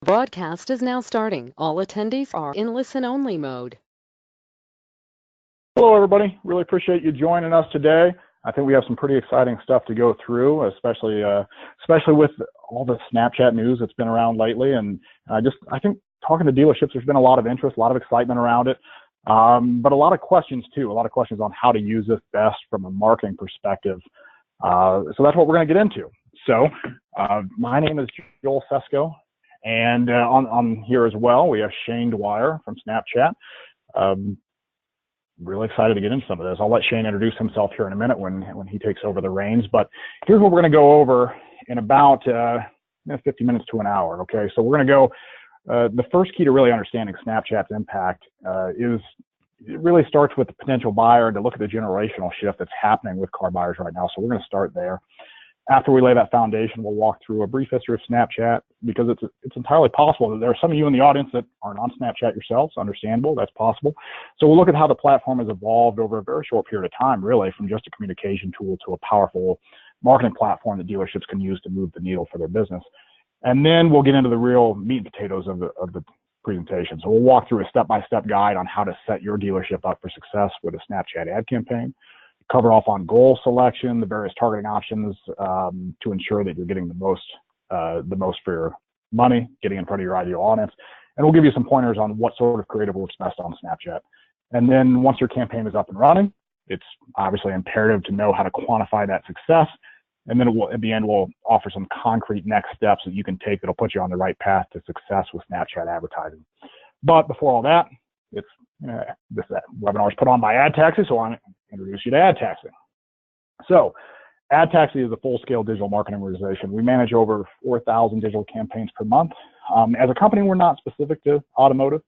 Broadcast is now starting. All attendees are in listen-only mode. Hello, everybody. Really appreciate you joining us today. I think we have some pretty exciting stuff to go through, especially with all the Snapchat news that's been around lately. And I think talking to dealerships, there's been a lot of interest, a lot of excitement around it, but a lot of questions too. A lot of questions on how to use this best from a marketing perspective. So that's what we're going to get into. So my name is Joel Sesko. And on here as well, we have Shane Dwyer from Snapchat. Really excited to get into some of this. I'll let Shane introduce himself here in a minute when he takes over the reins. But here's what we're going to go over in about 50 minutes to an hour. Okay, so we're going to go. The first key to really understanding Snapchat's impact is it really starts with the potential buyer to look at the generational shift that's happening with car buyers right now. So we're going to start there. After we lay that foundation, we'll walk through a brief history of Snapchat, because it's entirely possible that there are some of you in the audience that aren't on Snapchat yourselves. Understandable, that's possible. So we'll look at how the platform has evolved over a very short period of time, really, from just a communication tool to a powerful marketing platform that dealerships can use to move the needle for their business. And then we'll get into the real meat and potatoes of the presentation. So we'll walk through a step-by-step guide on how to set your dealership up for success with a Snapchat ad campaign. Cover off on goal selection, the various targeting options to ensure that you're getting the most for your money, getting in front of your ideal audience. And we'll give you some pointers on what sort of creative works best on Snapchat. And then once your campaign is up and running, it's obviously imperative to know how to quantify that success. And then at the end, we'll offer some concrete next steps that you can take that'll put you on the right path to success with Snapchat advertising. But before all that, this webinar is put on by AdTaxi, so I want to introduce you to AdTaxi. So AdTaxi is a full-scale digital marketing organization. We manage over 4,000 digital campaigns per month. As a company, we're not specific to automotive.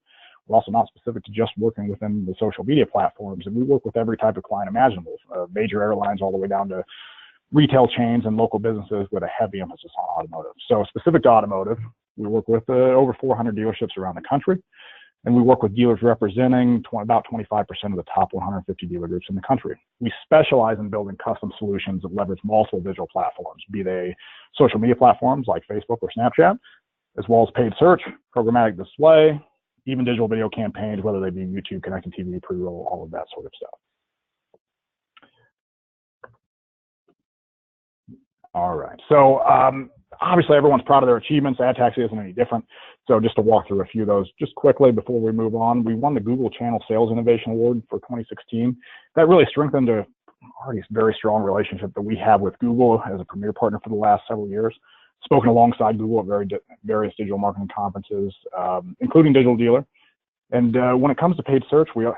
We're also not specific to just working within the social media platforms, and we work with every type of client imaginable, major airlines all the way down to retail chains and local businesses with a heavy emphasis on automotive. So specific to automotive, we work with over 400 dealerships around the country. And we work with dealers representing about 25% of the top 150 dealer groups in the country. We specialize in building custom solutions that leverage multiple digital platforms, be they social media platforms like Facebook or Snapchat, as well as paid search, programmatic display, even digital video campaigns, whether they be YouTube, connected TV, pre-roll, all of that sort of stuff. All right. So obviously, everyone's proud of their achievements. AdTaxi isn't any different. So just to walk through a few of those just quickly before we move on, we won the Google Channel Sales Innovation Award for 2016. That really strengthened a already very strong relationship that we have with Google as a premier partner for the last several years. Spoken alongside Google at various digital marketing conferences, including Digital Dealer. And when it comes to paid search, it's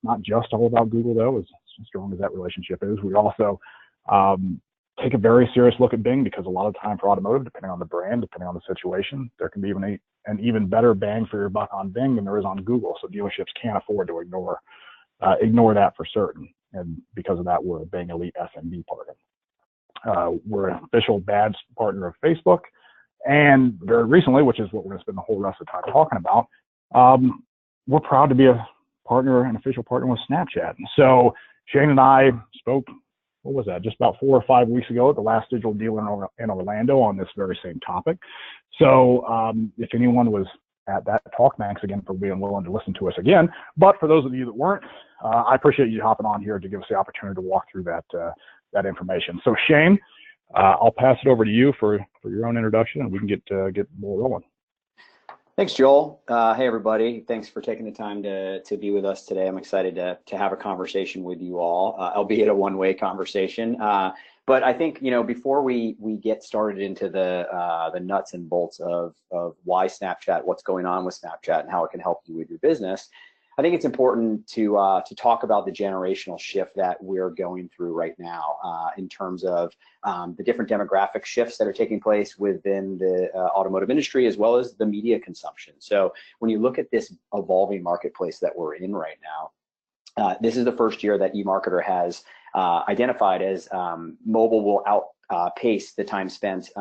not just all about Google, though, as strong as that relationship is. We also take a very serious look at Bing, because a lot of the time for automotive, depending on the brand, depending on the situation, there can be an even better bang for your buck on Bing than there is on Google. So dealerships can't afford to ignore that for certain. And because of that, we're a Bing Elite SMB partner. We're an official badge partner of Facebook. And very recently, which is what we're going to spend the whole rest of the time talking about, we're proud to be an official partner with Snapchat. So Shane and I spoke, what was that, just about 4 or 5 weeks ago at the last Digital Dealer in Orlando on this very same topic. So if anyone was at that talk, thanks again for being willing to listen to us again. But for those of you that weren't, I appreciate you hopping on here to give us the opportunity to walk through that information. So Shane, I'll pass it over to you for your own introduction, and we can get the ball rolling. Thanks, Joel. Hey, everybody. Thanks for taking the time to be with us today. I'm excited to have a conversation with you all, albeit a one-way conversation. But I think, before we get started into the nuts and bolts of why Snapchat, what's going on with Snapchat, and how it can help you with your business, I think it's important to talk about the generational shift that we're going through right now in terms of the different demographic shifts that are taking place within the automotive industry, as well as the media consumption. So when you look at this evolving marketplace that we're in right now, this is the first year that eMarketer has identified as mobile will outpace the time spent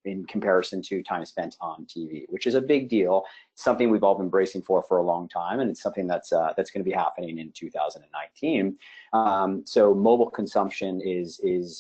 in comparison to time spent on TV, which is a big deal. It's something we've all been bracing for a long time, and it's something that's going to be happening in 2019. So mobile consumption is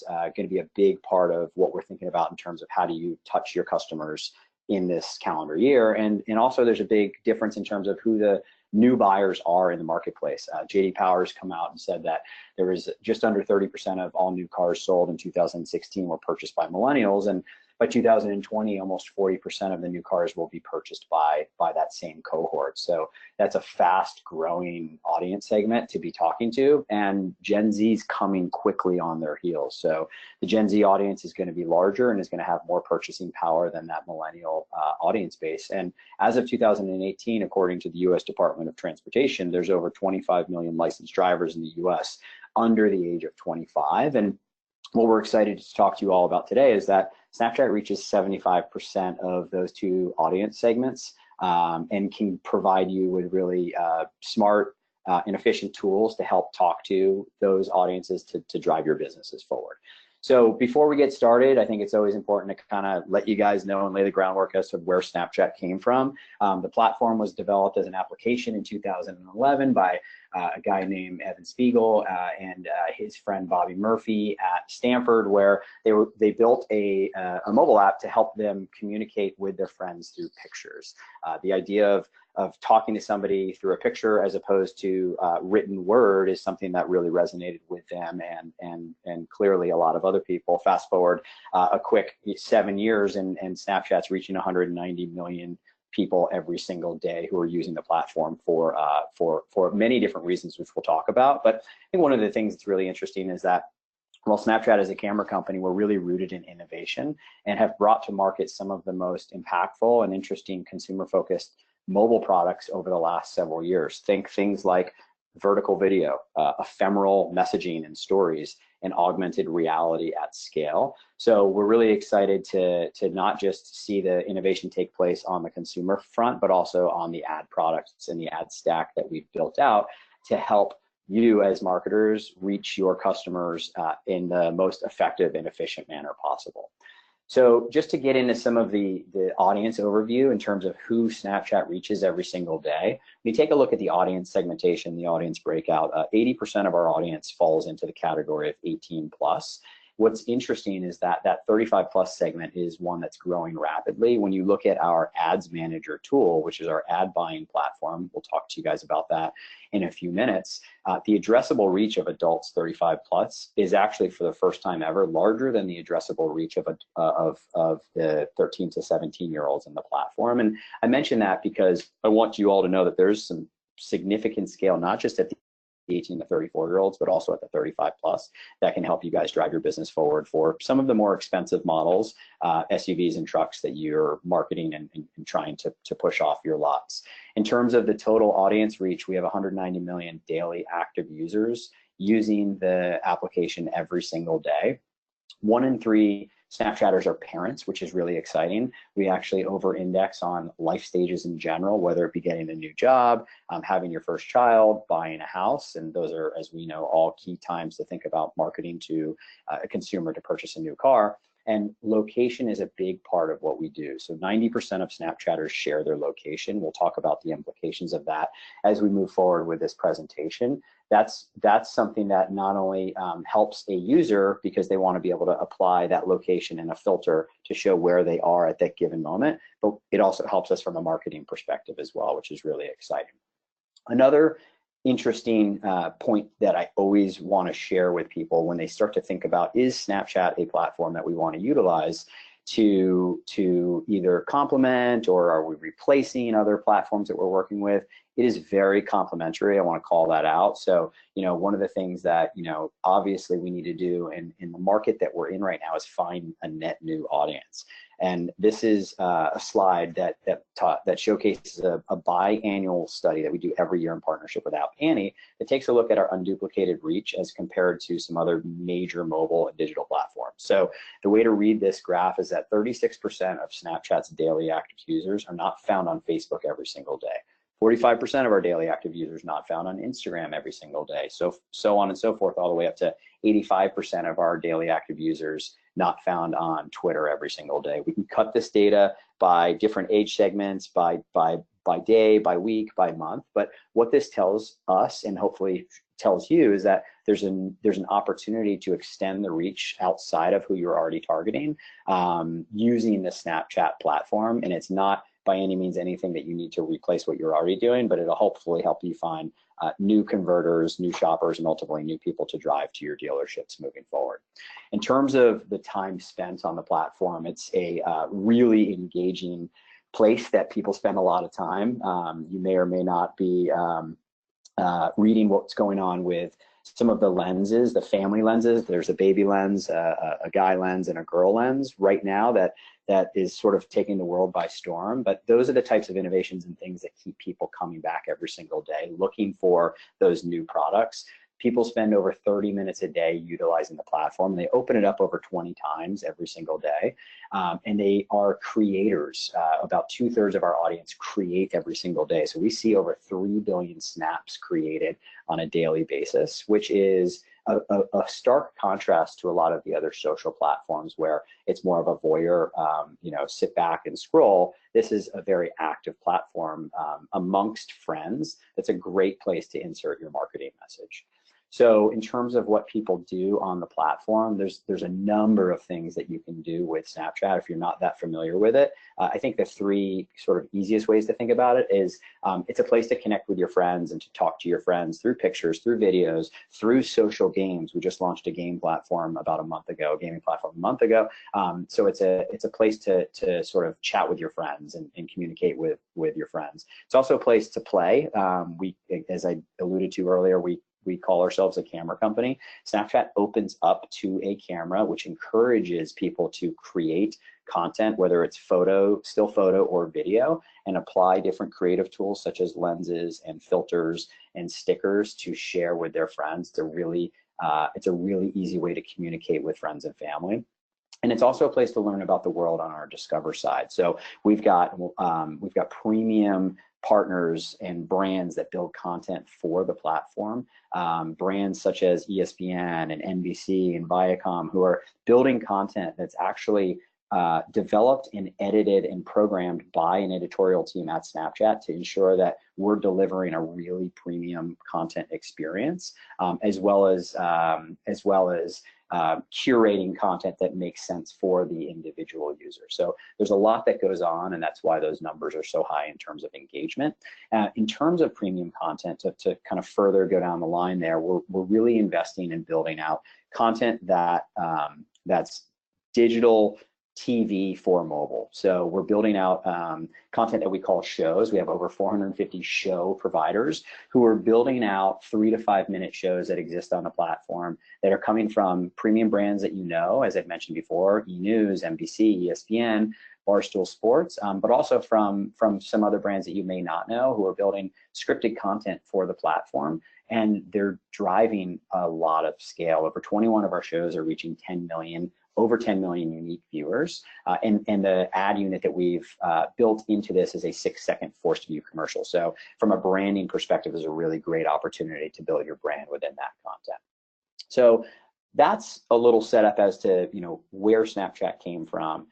going to be a big part of what we're thinking about in terms of how do you touch your customers in this calendar year. And also there's a big difference in terms of who the new buyers are in the marketplace. J.D. Power's come out and said that there was just under 30% of all new cars sold in 2016 were purchased by millennials, and by 2020, almost 40% of the new cars will be purchased by that same cohort. So that's a fast growing audience segment to be talking to, and Gen Z's coming quickly on their heels. So the Gen Z audience is going to be larger and is going to have more purchasing power than that millennial audience base. And as of 2018, according to the US Department of Transportation, there's over 25 million licensed drivers in the US under the age of 25. And what we're excited to talk to you all about today is that Snapchat reaches 75% of those two audience segments, and can provide you with really smart and efficient tools to help talk to those audiences to drive your businesses forward. So before we get started, I think it's always important to kind of let you guys know and lay the groundwork as to where Snapchat came from. The platform was developed as an application in 2011 by a guy named Evan Spiegel and his friend Bobby Murphy at Stanford, where they built a mobile app to help them communicate with their friends through pictures. The idea of talking to somebody through a picture as opposed to written word is something that really resonated with them and clearly a lot of other people. Fast forward a quick 7 years and Snapchat's reaching 190 million people every single day who are using the platform for many different reasons, which we'll talk about. But I think one of the things that's really interesting is that while Snapchat is a camera company, we're really rooted in innovation and have brought to market some of the most impactful and interesting consumer-focused mobile products over the last several years. Think things like vertical video, ephemeral messaging and stories, and augmented reality at scale. So we're really excited to not just see the innovation take place on the consumer front, but also on the ad products and the ad stack that we've built out to help you as marketers reach your customers in the most effective and efficient manner possible. So just to get into some of the audience overview in terms of who Snapchat reaches every single day, when you take a look at the audience segmentation, the audience breakout, 80% of our audience falls into the category of 18 plus. What's interesting is that 35 plus segment is one that's growing rapidly. When you look at our ads manager tool, which is our ad buying platform, we'll talk to you guys about that in a few minutes, the addressable reach of adults 35 plus is actually for the first time ever larger than the addressable reach of the 13 to 17-year-olds in the platform. And I mention that because I want you all to know that there's some significant scale, not just at the 18 to 34-year-olds, but also at the 35 plus, that can help you guys drive your business forward for some of the more expensive models, SUVs and trucks that you're marketing and trying to push off your lots. In terms of the total audience reach, we have 190 million daily active users using the application every single day. 1 in 3 Snapchatters are parents, which is really exciting. We actually over-index on life stages in general, whether it be getting a new job, having your first child, buying a house, and those are, as we know, all key times to think about marketing to a consumer to purchase a new car. And location is a big part of what we do. So 90% of Snapchatters share their location. We'll talk about the implications of that as we move forward with this presentation. That's something that not only helps a user because they want to be able to apply that location in a filter to show where they are at that given moment, but it also helps us from a marketing perspective as well, which is really exciting. Another interesting point that I always want to share with people when they start to think about, is Snapchat a platform that we want to utilize to either complement, or are we replacing other platforms that we're working with? It is very complementary. I want to call that out. So, one of the things that, obviously we need to do in the market that we're in right now is find a net new audience. And this is a slide that showcases a biannual study that we do every year in partnership with App Annie that takes a look at our unduplicated reach as compared to some other major mobile and digital platforms. So the way to read this graph is that 36% of Snapchat's daily active users are not found on Facebook every single day. 45% of our daily active users not found on Instagram every single day. So on and so forth, all the way up to 85% of our daily active users not found on Twitter every single day. We can cut this data by different age segments, by day, by week, by month. But what this tells us, and hopefully tells you is that there's an opportunity to extend the reach outside of who you're already targeting using the Snapchat platform. And it's not by any means anything that you need to replace what you're already doing, but it'll hopefully help you find new converters, new shoppers, and ultimately new people to drive to your dealerships moving forward. In terms of the time spent on the platform, it's a really engaging place that people spend a lot of time. You may or may not be reading what's going on with some of the lenses, the family lenses. There's a baby lens, a guy lens, and a girl lens right now that is sort of taking the world by storm. But those are the types of innovations and things that keep people coming back every single day, looking for those new products. People spend over 30 minutes a day utilizing the platform. They open it up over 20 times every single day. And they are creators. About 2/3 of our audience create every single day. So we see over 3 billion snaps created on a daily basis, which is a stark contrast to a lot of the other social platforms where it's more of a voyeur, sit back and scroll. This is a very active platform amongst friends. That's a great place to insert your marketing message. So in terms of what people do on the platform, there's a number of things that you can do with Snapchat if you're not that familiar with it. I think the 3 sort of easiest ways to think about it is it's a place to connect with your friends and to talk to your friends through pictures, through videos, through social games. We just launched a game platform about a month ago, gaming platform a month ago. So it's a place to sort of chat with your friends and communicate with your friends. It's also a place to play. As I alluded to earlier, we call ourselves a camera company. Snapchat opens up to a camera, which encourages people to create content, whether it's still photo or video, and apply different creative tools such as lenses and filters and stickers to share with their friends. It's a really easy way to communicate with friends and family. And it's also a place to learn about the world on our Discover side. So we've got premium partners and brands that build content for the platform, brands such as ESPN and NBC and Viacom, who are building content that's actually developed and edited and programmed by an editorial team at Snapchat to ensure that we're delivering a really premium content experience, as well as curating content that makes sense for the individual user. So there's a lot that goes on, and that's why those numbers are so high in terms of engagement. In terms of premium content, to kind of further go down the line there, we're really investing in building out content that's digital TV for mobile. So we're building out content that we call shows. We have over 450 show providers who are building out 3 to 5 minute shows that exist on the platform that are coming from premium brands that you know, as I've mentioned before, E! News, NBC, ESPN, Barstool Sports, but also from some other brands that you may not know who are building scripted content for the platform. And they're driving a lot of scale. Over 21 of our shows are reaching over 10 million unique viewers. And the ad unit that we've built into this is a 6-second forced view commercial. So from a branding perspective, is a really great opportunity to build your brand within that content. So that's a little setup as to where Snapchat came from,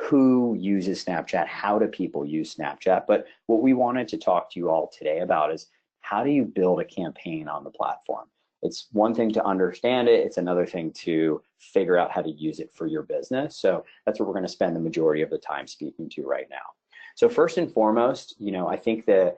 who uses Snapchat, how do people use Snapchat. But what we wanted to talk to you all today about is how do you build a campaign on the platform? It's one thing to understand it, it's another thing to figure out how to use it for your business. So that's what we're going to spend the majority of the time speaking to right now. So first and foremost, I think the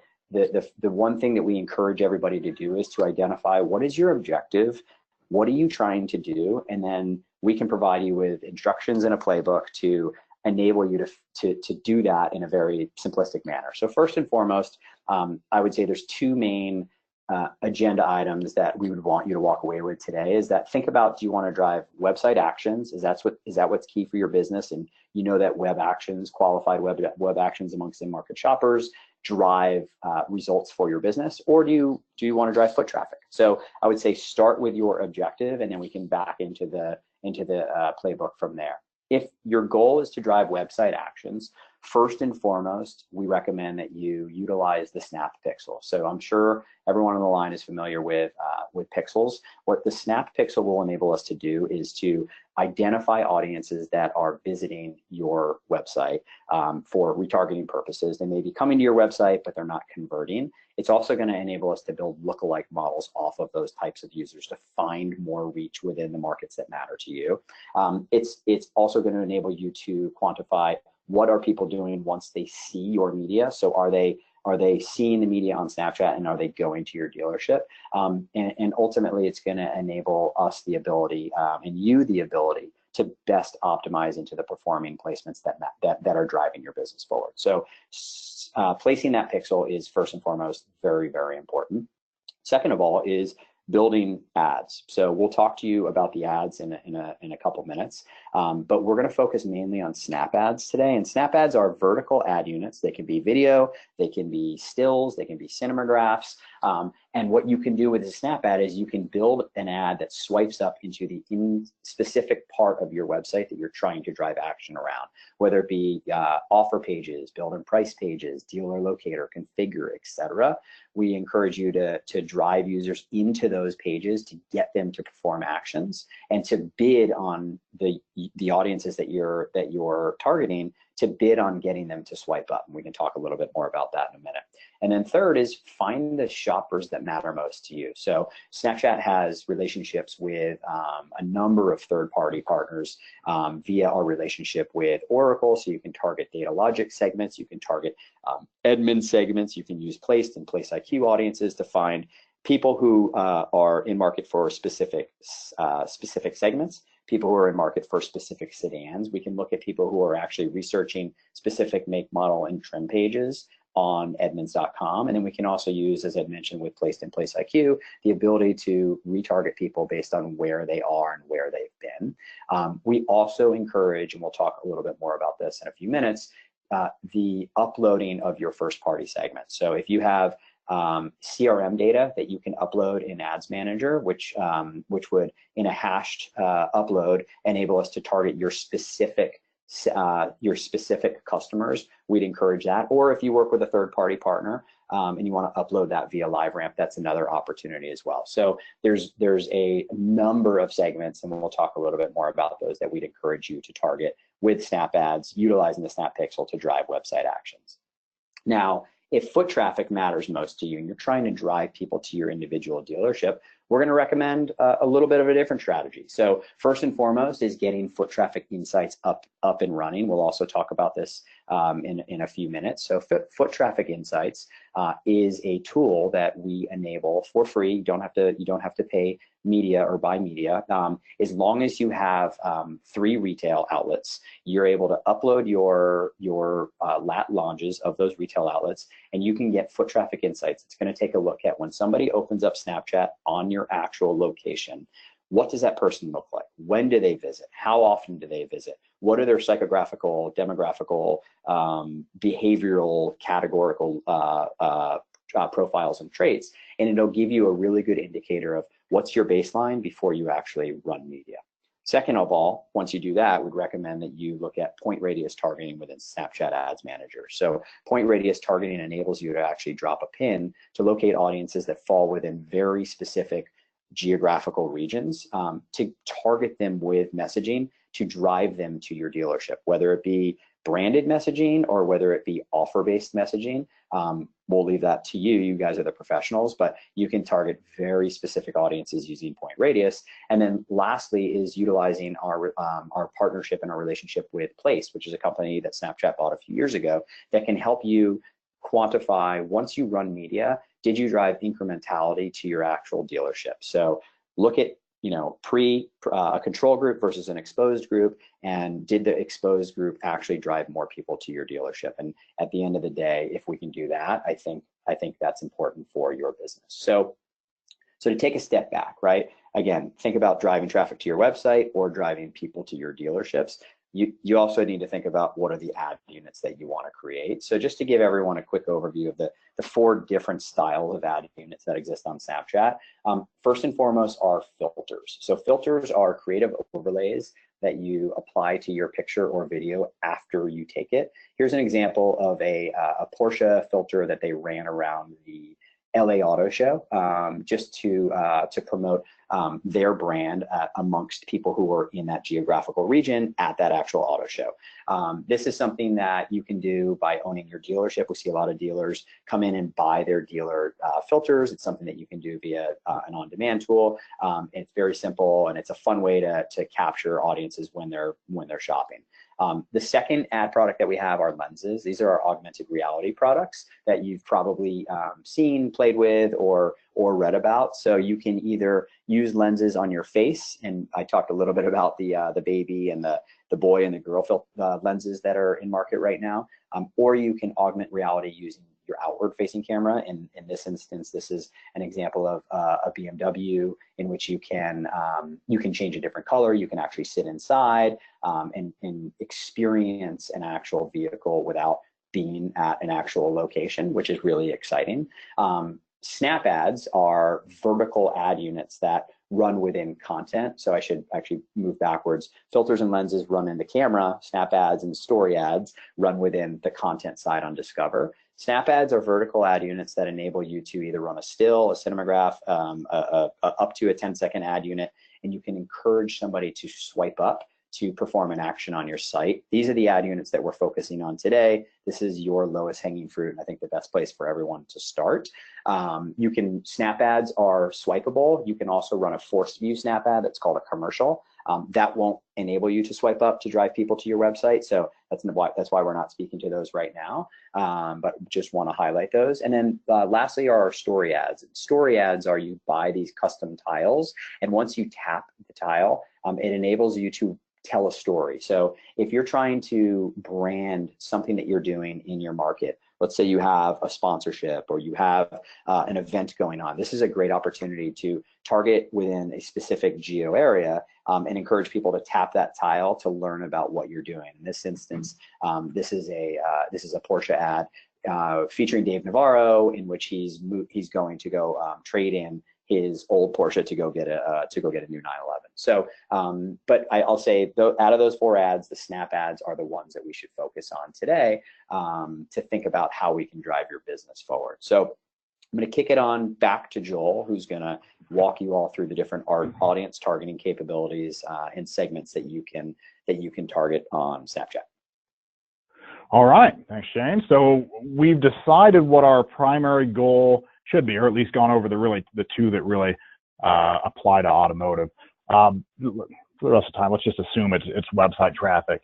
one thing that we encourage everybody to do is to identify what is your objective, what are you trying to do, and then we can provide you with instructions and a playbook to enable you to do that in a very simplistic manner. So first and foremost, I would say there's 2 main agenda items that we would want you to walk away with today. Is that think about, do you want to drive website actions? Is that what's key for your business? And you know that web actions, qualified web actions amongst in-market shoppers drive results for your business, or do you want to drive foot traffic? So I would say start with your objective, and then we can back into the playbook from there. If your goal is to drive website actions, first and foremost, we recommend that you utilize the Snap Pixel. So I'm sure everyone on the line is familiar with pixels. What the Snap Pixel will enable us to do is to identify audiences that are visiting your website for retargeting purposes. They may be coming to your website, but they're not converting. It's also going to enable us to build lookalike models off of those types of users to find more reach within the markets that matter to you. It's also going to enable you to quantify what are people doing once they see your media. So are they seeing the media on Snapchat, and are they going to your dealership? And ultimately, it's going to enable us the ability and you the ability to best optimize into the performing placements that are driving your business forward. So placing that pixel is first and foremost very, very important. Second of all is building ads. So we'll talk to you about the ads in a couple minutes, but we're going to focus mainly on Snap ads today. And Snap ads are vertical ad units. They can be video, they can be stills, they can be cinemagraphs. And what you can do with a Snap ad is you can build an ad that swipes up into the specific part of your website that you're trying to drive action around, whether it be offer pages, build and price pages, dealer locator, configure, etc. We encourage you to drive users into those pages to get them to perform actions and to bid on the audiences that you're targeting, to bid on getting them to swipe up. And we can talk a little bit more about that in a minute. And then third is find the shoppers that matter most to you. So Snapchat has relationships with a number of third-party partners via our relationship with Oracle. So you can target data logic segments, you can target admin segments, you can use Placed and Place IQ audiences to find people who are in market for specific segments, people who are in market for specific sedans. We can look at people who are actually researching specific make, model, and trim pages on Edmunds.com. And then we can also use, as I mentioned with Placed and Place IQ, the ability to retarget people based on where they are and where they've been. We also encourage, and we'll talk a little bit more about this in a few minutes, the uploading of your first party segment. So if you have CRM data that you can upload in Ads Manager, which would, in a hashed upload, enable us to target your specific customers, we'd encourage that. Or if you work with a third-party partner and you want to upload that via LiveRamp, that's another opportunity as well. So there's a number of segments, and we'll talk a little bit more about those that we'd encourage you to target with Snap ads, utilizing the Snap Pixel to drive website actions. Now, if foot traffic matters most to you and you're trying to drive people to your individual dealership, we're going to recommend a little bit of a different strategy. So first and foremost is getting foot traffic insights up and running. We'll also talk about this in a few minutes. So foot traffic insights is a tool that we enable for free. You don't have to pay media or buy media. As long as you have 3 retail outlets, you're able to upload your lat longes of those retail outlets, and you can get foot traffic insights. It's going to take a look at when somebody opens up Snapchat on your actual location. What does that person look like? When do they visit? How often do they visit? What are their psychographical, demographical, behavioral, categorical profiles and traits? And it'll give you a really good indicator of what's your baseline before you actually run media. Second of all, once you do that, we'd recommend that you look at point radius targeting within Snapchat Ads Manager. So point radius targeting enables you to actually drop a pin to locate audiences that fall within very specific geographical regions, to target them with messaging to drive them to your dealership, whether it be branded messaging or whether it be offer-based messaging. We'll leave that to you. You guys are the professionals, but you can target very specific audiences using point radius. And then lastly is utilizing our partnership and our relationship with Place, which is a company that Snapchat bought a few years ago that can help you quantify, once you run media, did you drive incrementality to your actual dealership? So look at, a control group versus an exposed group, and did the exposed group actually drive more people to your dealership? And at the end of the day, if we can do that, I think that's important for your business. So to take a step back, right? Again, think about driving traffic to your website or driving people to your dealerships. You also need to think about what are the ad units that you want to create. So just to give everyone a quick overview of the 4 different styles of ad units that exist on Snapchat. First and foremost are filters. So filters are creative overlays that you apply to your picture or video after you take it. Here's an example of a Porsche filter that they ran around the LA Auto Show, just to promote their brand amongst people who were in that geographical region at that actual auto show. This is something that you can do by owning your dealership. We see a lot of dealers come in and buy their dealer filters. It's something that you can do via an on-demand tool. It's very simple, and it's a fun way to capture audiences when they're shopping. The second ad product that we have are lenses. These are our augmented reality products that you've probably seen, played with, or read about. So you can either use lenses on your face, and I talked a little bit about the baby and the boy and the girl lenses that are in market right now, or you can augment reality using your outward-facing camera. In this instance, this is an example of a BMW in which you can change a different color. You can actually sit inside and experience an actual vehicle without being at an actual location, which is really exciting. Snap ads are vertical ad units that run within content. So I should actually move backwards. Filters and lenses run in the camera. Snap ads and story ads run within the content side on Discover. Snap ads are vertical ad units that enable you to either run a still, a cinematograph, up to a 10-second ad unit, and you can encourage somebody to swipe up to perform an action on your site. These are the ad units that we're focusing on today. This is your lowest hanging fruit, and I think the best place for everyone to start. Snap ads are swipeable. You can also run a forced view snap ad that's called a commercial. That won't enable you to swipe up to drive people to your website. So that's why we're not speaking to those right now, but just want to highlight those. And then lastly are our story ads. Story ads are you buy these custom tiles, and once you tap the tile, it enables you to tell a story. So if you're trying to brand something that you're doing in your market, let's say you have a sponsorship or you have an event going on, this is a great opportunity to target within a specific geo area and encourage people to tap that tile to learn about what you're doing. In this instance, this is a Porsche ad featuring Dave Navarro, in which he's going to go trade in his old Porsche to go get a new 911. So, but I'll say out of those 4 ads, the snap ads are the ones that we should focus on today to think about how we can drive your business forward. So I'm going to kick it on back to Joel, who's going to walk you all through the different audience targeting capabilities and segments that you can target on Snapchat. All right, thanks, Shane. So we've decided what our primary goal should be, or at least gone over the 2 that really apply to automotive. For the rest of the time, let's just assume it's website traffic,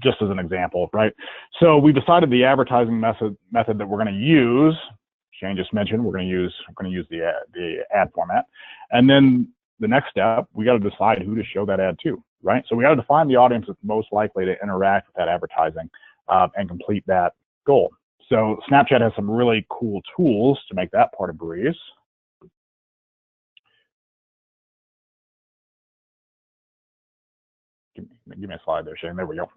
just as an example, right? So we decided the advertising method that we're going to use. Shane just mentioned we're going to use the ad format, and then the next step, we got to decide who to show that ad to, right? So we got to define the audience that's most likely to interact with that advertising and complete that goal. So Snapchat has some really cool tools to make that part a breeze. Give me a slide there, Shane. There we go.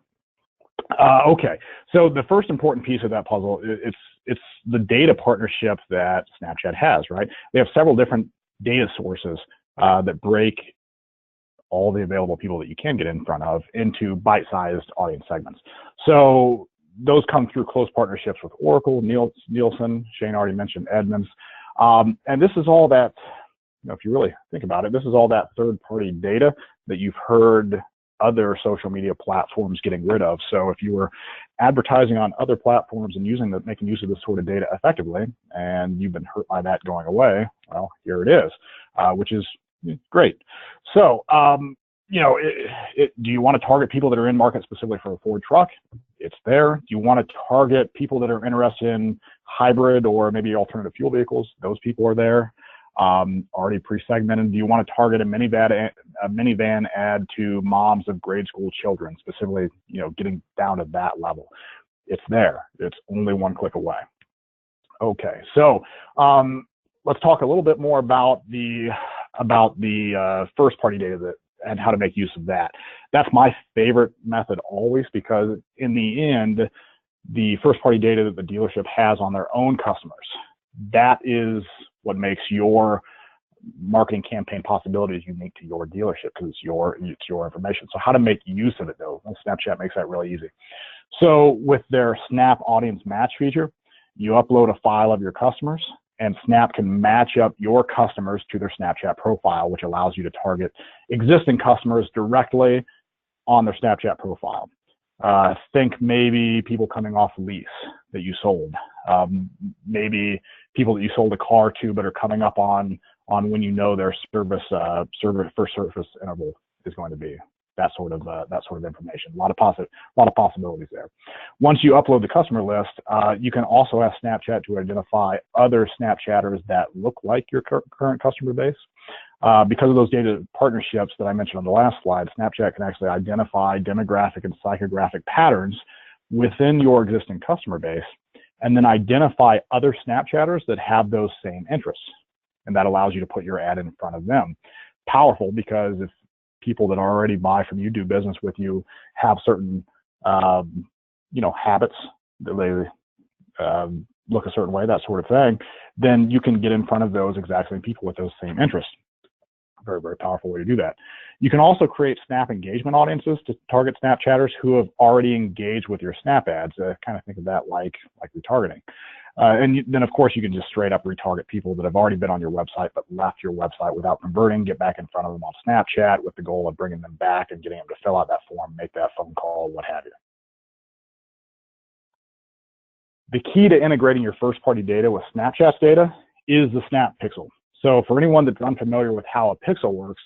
Okay, so the first important piece of that puzzle, it's the data partnership that Snapchat has, right? They have several different data sources that break all the available people that you can get in front of into bite-sized audience segments. So those come through close partnerships with Oracle, Nielsen, Shane already mentioned Edmunds. And this is all that, if you really think about it, this is all that third-party data that you've heard other social media platforms getting rid of. So if you were advertising on other platforms and making use of this sort of data effectively, and you've been hurt by that going away, well, here it is, which is great. So, do you want to target people that are in market specifically for a Ford truck? It's there. Do you want to target people that are interested in hybrid or maybe alternative fuel vehicles? Those people are there, already pre-segmented. Do you want to target a minivan ad to moms of grade school children, specifically, getting down to that level? It's there. It's only one click away. Okay, so let's talk a little bit more about the first-party data and how to make use of that. That's my favorite method always, because in the end, the first-party data that the dealership has on their own customers, that is what makes your marketing campaign possibilities unique to your dealership because it's your information. So how to make use of it though? Well, Snapchat makes that really easy. So with their Snap Audience Match feature, you upload a file of your customers, and Snap can match up your customers to their Snapchat profile, which allows you to target existing customers directly on their Snapchat profile. Think maybe people coming off lease that you sold, maybe people that you sold a car to but are coming up on when you know their first service interval is going to be. That sort of information. A lot of possibilities there. Once you upload the customer list, you can also ask Snapchat to identify other Snapchatters that look like your current customer base. Because of those data partnerships that I mentioned on the last slide, Snapchat can actually identify demographic and psychographic patterns within your existing customer base, and then identify other Snapchatters that have those same interests. And that allows you to put your ad in front of them. Powerful, because if people that already buy from you, do business with you, have certain, habits that they look a certain way, that sort of thing, then you can get in front of those exact same people with those same interests. Very, very powerful way to do that. You can also create Snap engagement audiences to target Snapchatters who have already engaged with your Snap ads. Kind of think of that like retargeting. And then, of course, you can just straight up retarget people that have already been on your website but left your website without converting, get back in front of them on Snapchat with the goal of bringing them back and getting them to fill out that form, make that phone call, what have you. The key to integrating your first-party data with Snapchat's data is the Snap Pixel. So for anyone that's unfamiliar with how a pixel works,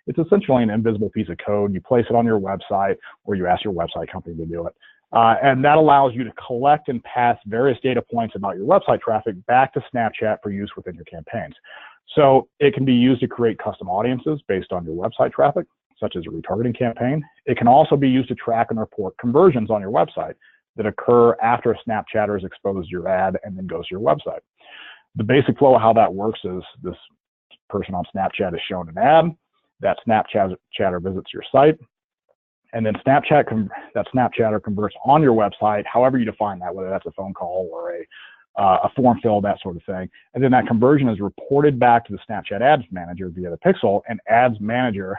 it's essentially an invisible piece of code. You place it on your website, or you ask your website company to do it. And that allows you to collect and pass various data points about your website traffic back to Snapchat for use within your campaigns. So it can be used to create custom audiences based on your website traffic, such as a retargeting campaign. It can also be used to track and report conversions on your website that occur after a Snapchatter has exposed your ad and then goes to your website. The basic flow of how that works is this person on Snapchat is shown an ad, that Snapchatter visits your site, and then that Snapchatter converts on your website, however you define that, whether that's a phone call or a form fill, that sort of thing. And then that conversion is reported back to the Snapchat Ads Manager via the Pixel, and Ad Manager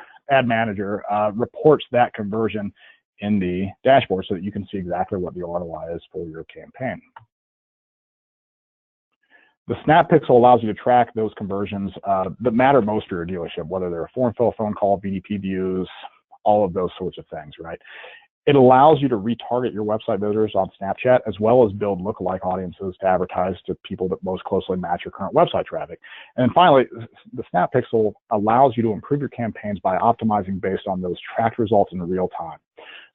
reports that conversion in the dashboard so that you can see exactly what the ROI is for your campaign. The Snap Pixel allows you to track those conversions that matter most for your dealership, whether they're a form fill, phone call, BDP views, all of those sorts of things, right? It allows you to retarget your website visitors on Snapchat, as well as build lookalike audiences to advertise to people that most closely match your current website traffic. And then finally, the Snap Pixel allows you to improve your campaigns by optimizing based on those tracked results in real time.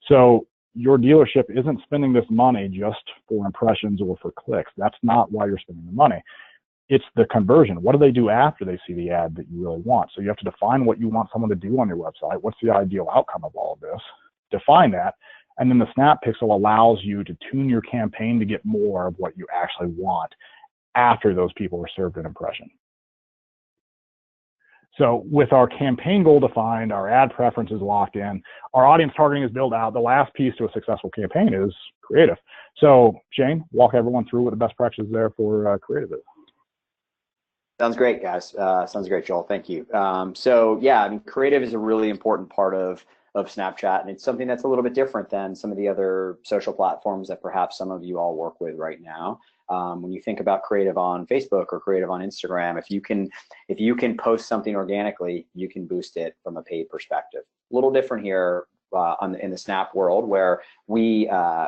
So your dealership isn't spending this money just for impressions or for clicks. That's not why you're spending the money. It's the conversion. What do they do after they see the ad that you really want? So you have to define what you want someone to do on your website. What's the ideal outcome of all of this? Define that. And then the Snap Pixel allows you to tune your campaign to get more of what you actually want after those people are served an impression. So with our campaign goal defined, our ad preferences locked in, our audience targeting is built out, the last piece to a successful campaign is creative. So Shane, walk everyone through what the best practices there for creative is. Sounds great, guys. Sounds great, Joel. Thank you. So yeah, I mean, creative is a really important part of Snapchat, and it's something that's a little bit different than some of the other social platforms that perhaps some of you all work with right now. When you think about creative on Facebook or creative on Instagram, if you can post something organically, you can boost it from a paid perspective. A little different here in the Snap world, where we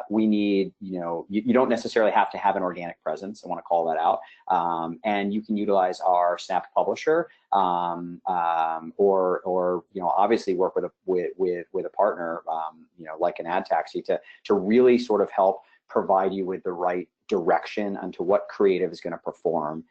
need, you don't necessarily have to have an organic presence. I want to call that out, and you can utilize our Snap Publisher, or obviously work with a partner, like an ad taxi to really sort of help provide you with the right direction onto what creative is going to perform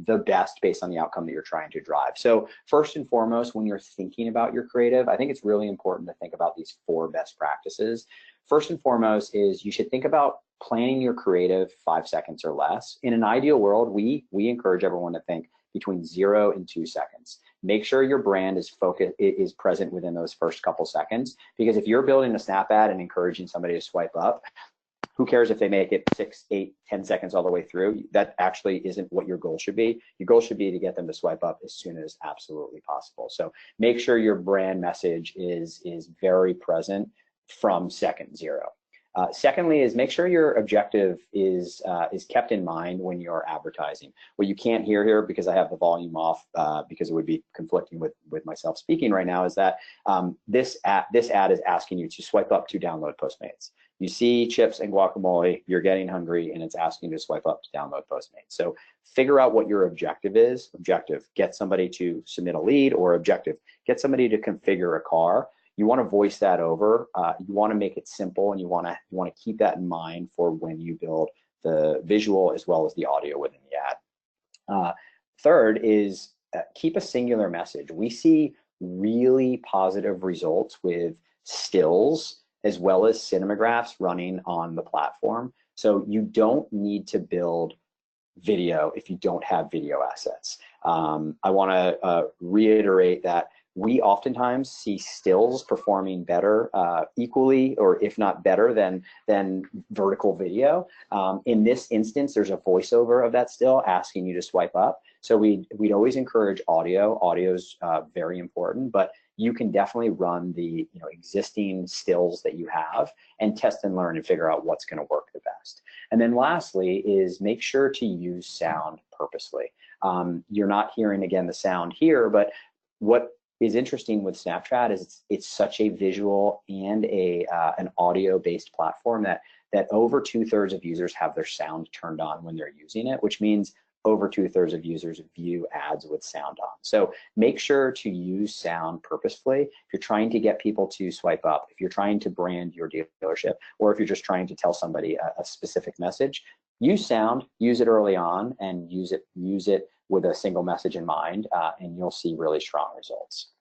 the best based on the outcome that you're trying to drive. So first and foremost, when you're thinking about your creative, I think it's really important to think about these 4 best practices. First and foremost is you should think about planning your creative 5 seconds or less. In an ideal world, we encourage everyone to think between 0 and 2 seconds. Make sure your brand is present within those first couple seconds, because if you're building a Snap ad and encouraging somebody to swipe up, Who cares if they make it 6, 8, 10 seconds all the way through? That actually isn't what your goal should be. Your goal should be to get them to swipe up as soon as absolutely possible. So make sure your brand message is very present from second zero. Secondly is make sure your objective is kept in mind when you're advertising. What you can't hear here, because I have the volume off, because it would be conflicting with myself speaking right now, is that this ad is asking you to swipe up to download Postmates. You see chips and guacamole, you're getting hungry, and it's asking you to swipe up to download Postmates. So figure out what your objective is. Objective, get somebody to submit a lead, or objective, get somebody to configure a car. You want to voice that over. You want to make it simple, and you want to keep that in mind for when you build the visual as well as the audio within the ad. Third is keep a singular message. We see really positive results with stills as well as cinemagraphs running on the platform. So you don't need to build video if you don't have video assets. I want to reiterate that we oftentimes see stills performing better, equally, or if not better than vertical video. In this instance, there's a voiceover of that still asking you to swipe up. So we'd always encourage audio. Audio's very important, but you can definitely run the existing stills that you have and test and learn and figure out what's going to work the best. And then lastly is make sure to use sound purposely. You're not hearing again the sound here, but what is interesting with Snapchat is it's such a visual and an audio-based platform that over 2/3 of users have their sound turned on when they're using it, which means over 2/3 of users view ads with sound on. So make sure to use sound purposefully. If you're trying to get people to swipe up, if you're trying to brand your dealership, or if you're just trying to tell somebody a specific message, use sound, use it early on, and use it with a single message in mind, and you'll see really strong results.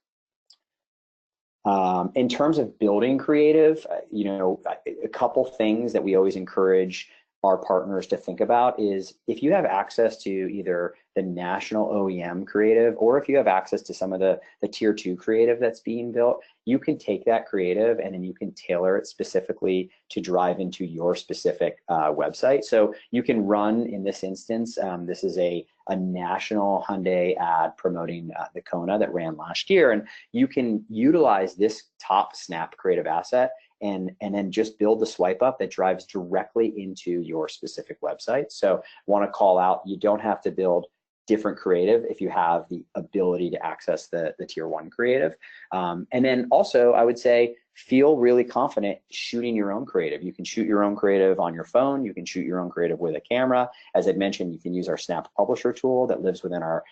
In terms of building creative, a couple things that we always encourage our partners to think about is if you have access to either the national OEM creative, or if you have access to some of the tier 2 creative that's being built, you can take that creative and then you can tailor it specifically to drive into your specific website. So you can run, in this instance, this is a national Hyundai ad promoting the Kona that ran last year, and you can utilize this top Snap creative asset and then just build the swipe up that drives directly into your specific website. So I want to call out, you don't have to build different creative if you have the ability to access the tier 1 creative. And then also, I would say, feel really confident shooting your own creative. You can shoot your own creative on your phone. You can shoot your own creative with a camera. As I mentioned, you can use our Snap Publisher tool that lives within our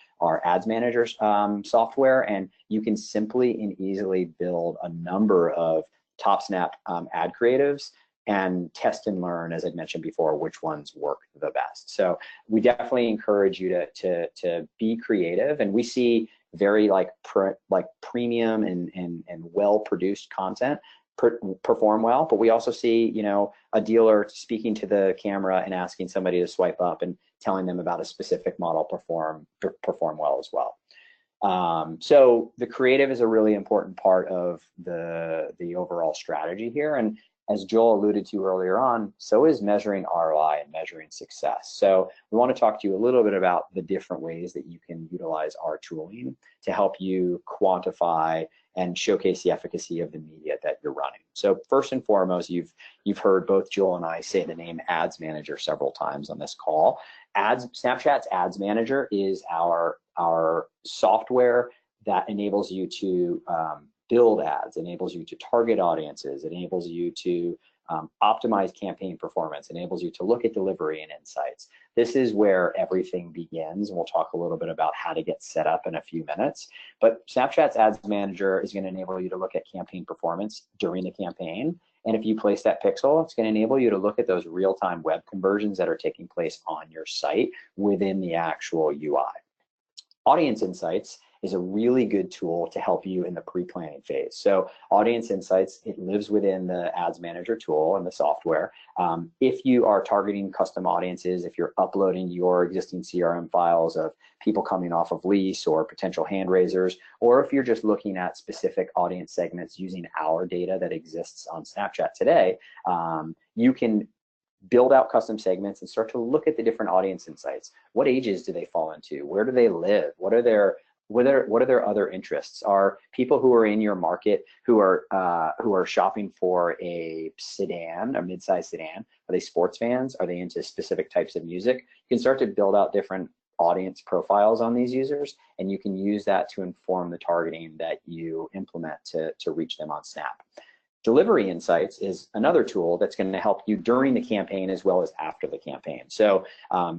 Ads Manager software, and you can simply and easily build a number of top Snap ad creatives and test and learn, as I mentioned before, which ones work the best. So we definitely encourage you to be creative, and we see very premium and well-produced content perform well, but we also see a dealer speaking to the camera and asking somebody to swipe up and telling them about a specific model perform well as well. So the creative is a really important part of the overall strategy here, and as Joel alluded to earlier on, so is measuring ROI and measuring success. So we want to talk to you a little bit about the different ways that you can utilize our tooling to help you quantify and showcase the efficacy of the media that you're running. So first and foremost, you've heard both Joel and I say the name Ads Manager several times on this call. Snapchat's Ads Manager is our software that enables you to build ads, enables you to target audiences, enables you to optimize campaign performance, enables you to look at delivery and insights. This is where everything begins, and we'll talk a little bit about how to get set up in a few minutes. But Snapchat's Ads Manager is going to enable you to look at campaign performance during the campaign. And if you place that pixel, it's going to enable you to look at those real-time web conversions that are taking place on your site within the actual UI. Audience Insights is a really good tool to help you in the pre-planning phase. So Audience Insights, it lives within the Ads Manager tool and the software. If you are targeting custom audiences, if you're uploading your existing CRM files of people coming off of lease or potential hand raisers, or if you're just looking at specific audience segments using our data that exists on Snapchat today, you can build out custom segments and start to look at the different audience insights. What ages do they fall into? Where do they live? What are their other interests? Are people who are in your market who are shopping for a sedan, a mid-size sedan? Are they sports fans? Are they into specific types of music? You can start to build out different audience profiles on these users, and you can use that to inform the targeting that you implement to reach them on Snap. Delivery Insights is another tool that's going to help you during the campaign as well as after the campaign. So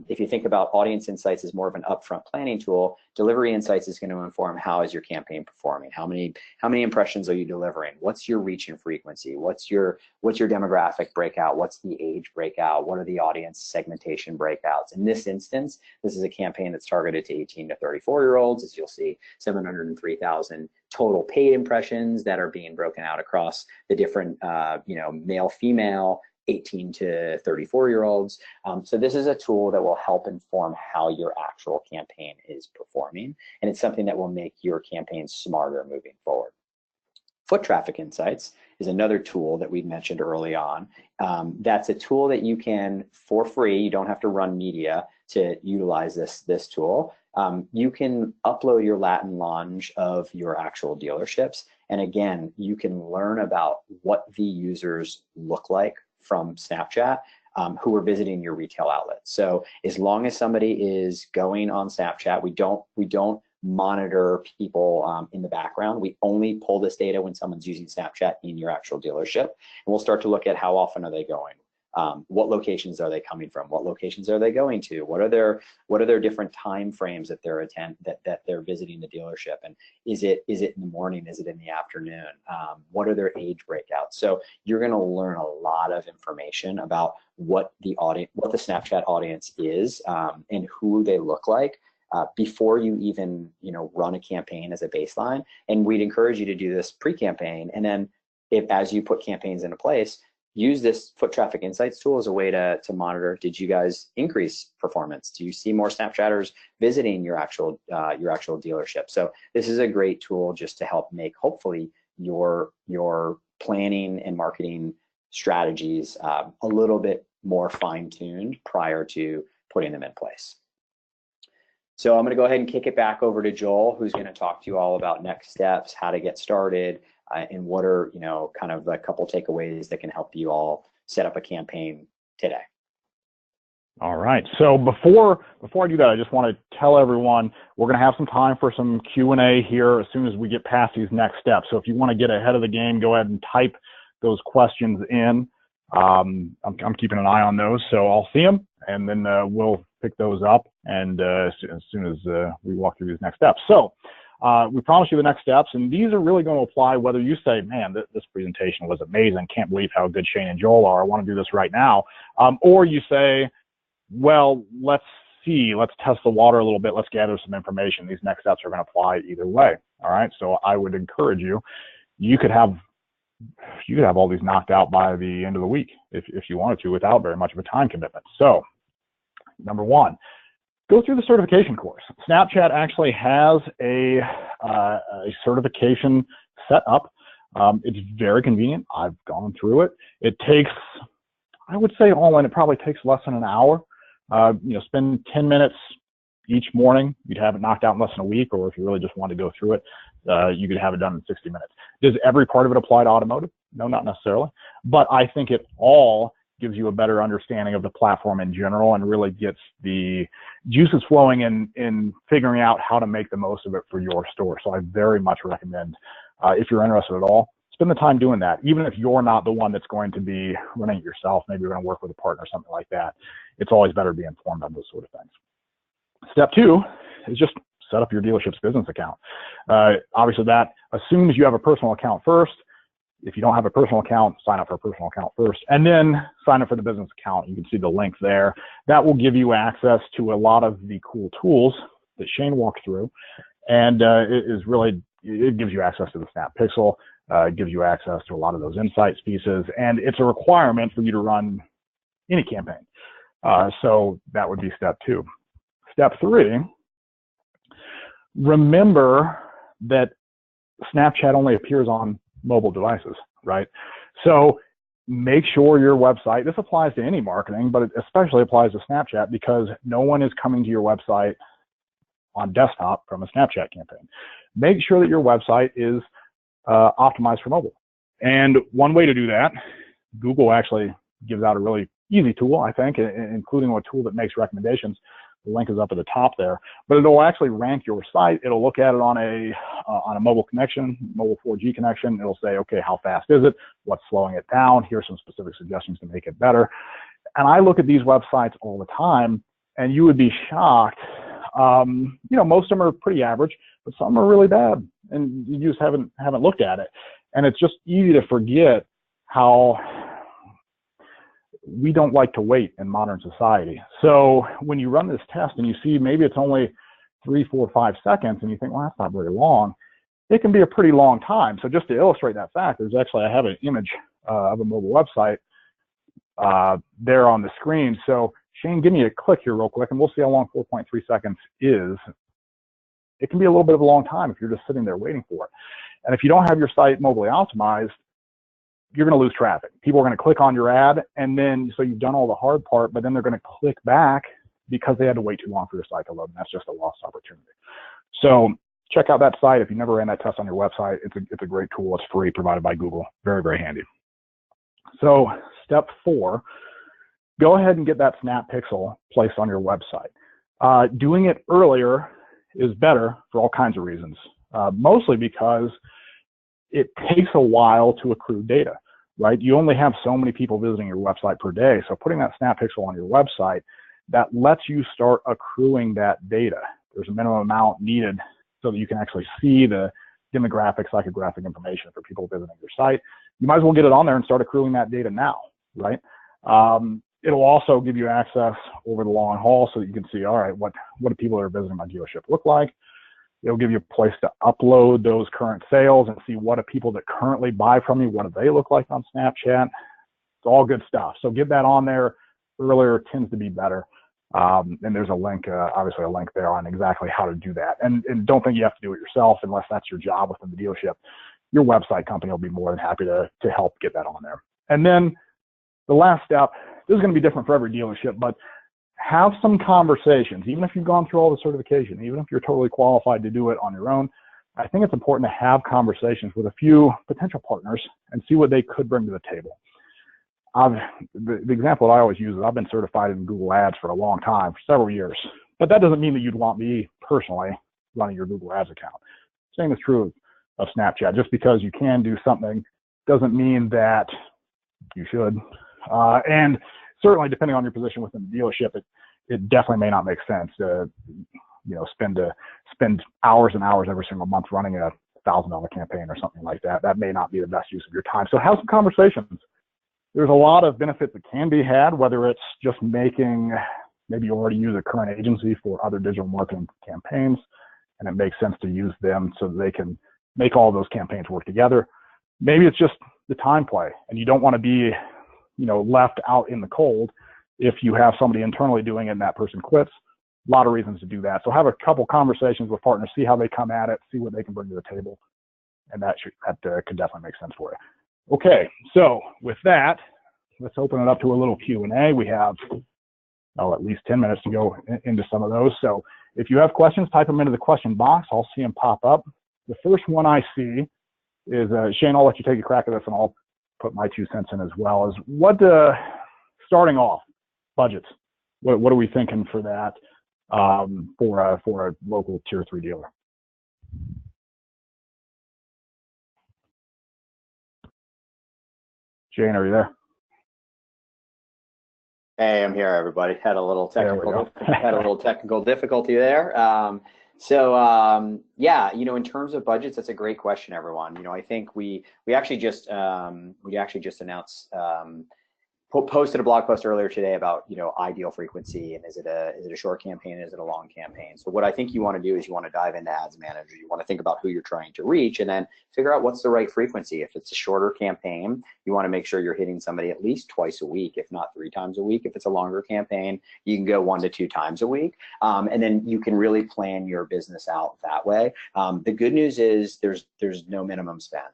if you think about Audience Insights as more of an upfront planning tool, Delivery Insights is going to inform how is your campaign performing, how many impressions are you delivering, what's your reach and frequency, what's your demographic breakout, what's the age breakout, what are the audience segmentation breakouts. In this instance, this is a campaign that's targeted to 18 to 34-year-olds. As you'll see, 703,000 total paid impressions that are being broken out across the different male, female, 18 to 34-year-olds. So this is a tool that will help inform how your actual campaign is performing, and it's something that will make your campaign smarter moving forward. Foot Traffic Insights is another tool that we mentioned early on. That's a tool that you can, for free, you don't have to run media to utilize this tool. You can upload your lat and longe of your actual dealerships, and again, you can learn about what the users look like from Snapchat who are visiting your retail outlet. So as long as somebody is going on Snapchat, we don't monitor people in the background. We only pull this data when someone's using Snapchat in your actual dealership, and we'll start to look at how often are they going. What locations are they coming from? What locations are they going to? What are their different time frames that they're visiting the dealership? And is it in the morning? Is it in the afternoon? What are their age breakouts? So you're going to learn a lot of information about what the Snapchat audience is and who they look like before you even run a campaign as a baseline. And we'd encourage you to do this pre-campaign, and then as you put campaigns into place, use this Foot Traffic Insights tool as a way to monitor, did you guys increase performance? Do you see more Snapchatters visiting your actual dealership? So this is a great tool just to help make, hopefully, your planning and marketing strategies a little bit more fine-tuned prior to putting them in place. So I'm going to go ahead and kick it back over to Joel, who's going to talk to you all about next steps, how to get started, and what are kind of a couple takeaways that can help you all set up a campaign today. All right. So before I do that, I just want to tell everyone we're going to have some time for some Q&A here as soon as we get past these next steps. So if you want to get ahead of the game, go ahead and type those questions in. I'm keeping an eye on those, so I'll see them, and then we'll pick those up and as soon as we walk through these next steps. So we promise you the next steps, and these are really going to apply whether you say, man, this presentation was amazing, can't believe how good Shane and Joel are, I want to do this right now, or you say, well, let's test the water a little bit, let's gather some information. These next steps are going to apply either way. All right, so I would encourage you could have all these knocked out by the end of the week if you wanted to, without very much of a time commitment. So number one, go through the certification course. Snapchat actually has a certification set up. It's very convenient. I've gone through it. It takes, I would say all in, it probably takes less than an hour. Spend 10 minutes each morning. You'd have it knocked out in less than a week, or if you really just want to go through it, you could have it done in 60 minutes. Does every part of it apply to automotive? No, not necessarily. But I think it all gives you a better understanding of the platform in general and really gets the juices flowing in figuring out how to make the most of it for your store. So I very much recommend, if you're interested at all, spend the time doing that. Even if you're not the one that's going to be running it yourself, maybe you're going to work with a partner or something like that, it's always better to be informed on those sort of things. Step two is just set up your dealership's business account. Obviously that assumes you have a personal account first. If you don't have a personal account, sign up for a personal account first, and then sign up for the business account. You can see the link there. That will give you access to a lot of the cool tools that Shane walked through, and it gives you access to the Snap Pixel. It gives you access to a lot of those insights pieces, and it's a requirement for you to run any campaign. So that would be step two. Step three, remember that Snapchat only appears on mobile devices, right? So make sure your website, this applies to any marketing, but it especially applies to Snapchat because no one is coming to your website on desktop from a Snapchat campaign. Make sure that your website is optimized for mobile. And one way to do that, Google actually gives out a really easy tool, I think, including a tool that makes recommendations. The link is up at the top there, but it'll actually rank your site. It'll look at it on a mobile connection, mobile 4G connection. It'll say, okay, how fast is it? What's slowing it down? Here's some specific suggestions to make it better. And I look at these websites all the time, and you would be shocked. Most of them are pretty average, but some are really bad, and you just haven't looked at it. And it's just easy to forget how we don't like to wait in modern society. So when you run this test and you see maybe it's only 3, 4, 5 seconds, and you think, well, that's not very long, it can be a pretty long time. So just to illustrate that fact, I have an image of a mobile website there on the screen. So Shane, give me a click here real quick, and we'll see how long 4.3 seconds is. It can be a little bit of a long time if you're just sitting there waiting for it. And if you don't have your site mobilely optimized, you're going to lose traffic. People are going to click on your ad, and then so you've done all the hard part, but then they're going to click back because they had to wait too long for your site to load, and that's just a lost opportunity. So check out that site. If you never ran that test on your website, it's a great tool. It's free, provided by Google. Very, very handy. So step 4, go ahead and get that Snap Pixel placed on your website. Doing it earlier is better for all kinds of reasons, mostly because it takes a while to accrue data, right? You only have so many people visiting your website per day. So putting that Snap Pixel on your website, that lets you start accruing that data. There's a minimum amount needed so that you can actually see the demographic, psychographic information for people visiting your site. You might as well get it on there and start accruing that data now, right? It'll also give you access over the long haul so that you can see, all right, what do people that are visiting my dealership look like? It'll give you a place to upload those current sales and see what do people that currently buy from you, what do they look like on Snapchat. It's all good stuff. So get that on there earlier tends to be better. And there's a link, obviously a link there on exactly how to do that. And don't think you have to do it yourself unless that's your job within the dealership. Your website company will be more than happy to help get that on there. And then the last step, this is going to be different for every dealership, but have some conversations, even if you've gone through all the certification, even if you're totally qualified to do it on your own. I think it's important to have conversations with a few potential partners and see what they could bring to the table. The example that I always use is I've been certified in Google Ads for a long time, for several years, but that doesn't mean that you'd want me personally running your Google Ads account. Same is true of Snapchat. Just because you can do something doesn't mean that you should. And certainly, depending on your position within the dealership, it definitely may not make sense to, spend hours and hours every single month running a $1,000 campaign or something like that. That may not be the best use of your time. So have some conversations. There's a lot of benefits that can be had, whether it's just maybe you already use a current agency for other digital marketing campaigns, and it makes sense to use them so that they can make all those campaigns work together. Maybe it's just the time play, and you don't want to be left out in the cold if you have somebody internally doing it and that person quits. A lot of reasons to do that. So have a couple conversations with partners, see how they come at it, see what they can bring to the table, and that could definitely make sense for you. Okay, so with that, let's open it up to a little Q&A. We have at least 10 minutes to go into some of those. So if you have questions, type them into the question box. I'll see them pop up. The first one I see is, Shane, I'll let you take a crack at this, and I'll put my 2 cents in as well, is what, starting off, budgets. What are we thinking for that for a local tier 3 dealer? Shane, are you there? Hey, I'm here, everybody. Had a little technical difficulty there. Yeah, in terms of budgets, that's a great question, everyone. I think we actually just announced, posted a blog post earlier today about ideal frequency, and is it a short campaign, is it a long campaign? So what I think you want to do is you want to dive into Ads Manager. You want to think about who you're trying to reach, and then figure out what's the right frequency. If it's a shorter campaign, you want to make sure you're hitting somebody at least twice a week, if not 3 times a week. If it's a longer campaign, you can go 1 to 2 times a week, and then you can really plan your business out that way. The good news is there's no minimum spend.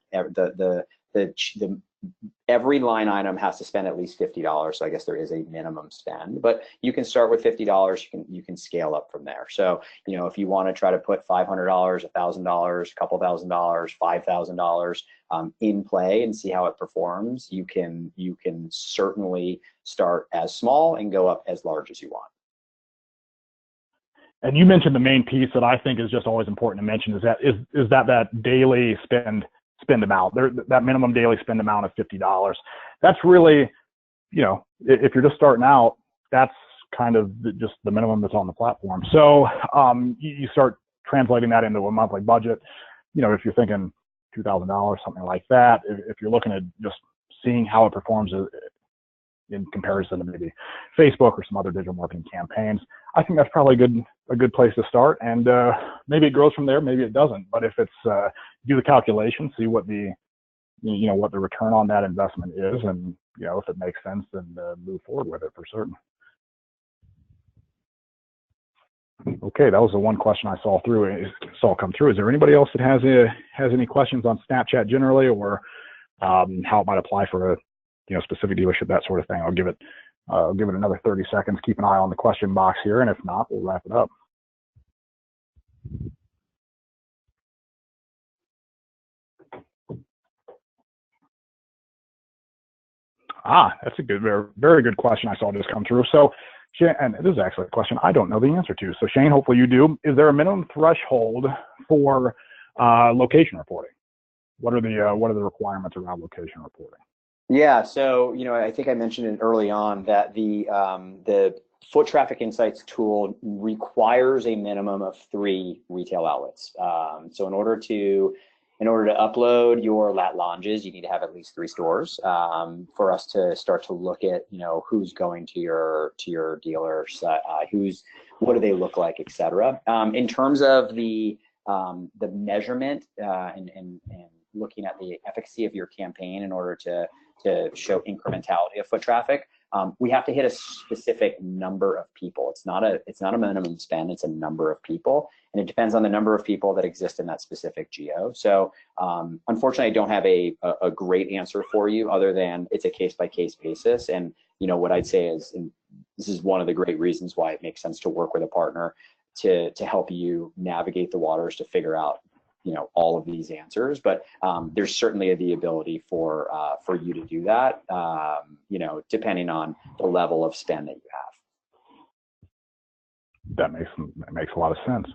every line item has to spend at least $50. So I guess there is a minimum spend, but you can start with $50. You can scale up from there. So, if you want to try to put $500, $1,000, a couple $1,000, $5,000 in play and see how it performs, you can certainly start as small and go up as large as you want. And you mentioned the main piece that I think is just always important to mention is that daily spend amount. That minimum daily spend amount of $50. That's really, if you're just starting out, that's kind of just the minimum that's on the platform. So you start translating that into a monthly budget. If you're thinking $2,000, something like that, if you're looking at just seeing how it performs in comparison to maybe Facebook or some other digital marketing campaigns, I think that's probably a good place to start. And maybe it grows from there, maybe it doesn't. But if it's do the calculation, see what the what the return on that investment is, and if it makes sense, then move forward with it for certain. Okay, that was the one question I saw come through. Is there anybody else that has any questions on Snapchat generally, or how it might apply for a specific dealership, that sort of thing? I'll give it another 30 seconds. Keep an eye on the question box here, and if not, we'll wrap it up. That's a very good question I saw just come through. So, and this is actually a question I don't know the answer to. So Shane, hopefully you do. Is there a minimum threshold for location reporting? What are the requirements around location reporting? Yeah, so I think I mentioned it early on that the Foot Traffic Insights tool requires a minimum of 3 retail outlets. So in order to upload your lat longes, you need to have at least 3 stores for us to start to look at who's going to your dealers, what do they look like, etc. In terms of the measurement and looking at the efficacy of your campaign in order to show incrementality of foot traffic, we have to hit a specific number of people. It's not a minimum spend, it's a number of people, and it depends on the number of people that exist in that specific geo. So unfortunately, I don't have a great answer for you other than it's a case-by-case basis. And what I'd say is, and this is one of the great reasons why it makes sense to work with a partner to help you navigate the waters to figure out all of these answers, but there's certainly the ability for you to do that, depending on the level of spend that you have. That makes a lot of sense.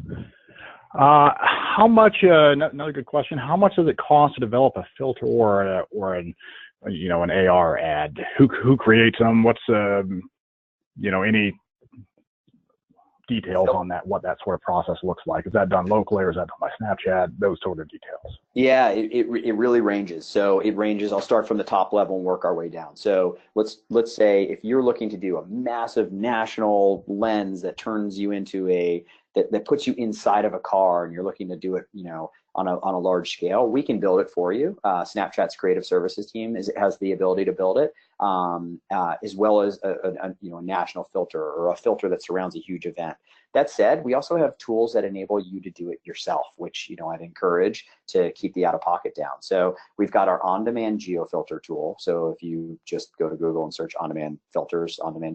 How much? Another good question. How much does it cost to develop a filter or an AR ad? Who creates them? What's any details on that, what that sort of process looks like? Is that done locally or is that done by Snapchat? Those sort of details. Yeah, it really ranges. So it ranges. I'll start from the top level and work our way down. So let's say if you're looking to do a massive national lens that turns you into that puts you inside of a car and you're looking to do it, on a large scale, we can build it for you. Snapchat's creative services team has the ability to build it, as well as a national filter or a filter that surrounds a huge event. That said, we also have tools that enable you to do it yourself, which I'd encourage to keep the out-of-pocket down. So we've got our on-demand geo filter tool. So if you just go to Google and search on-demand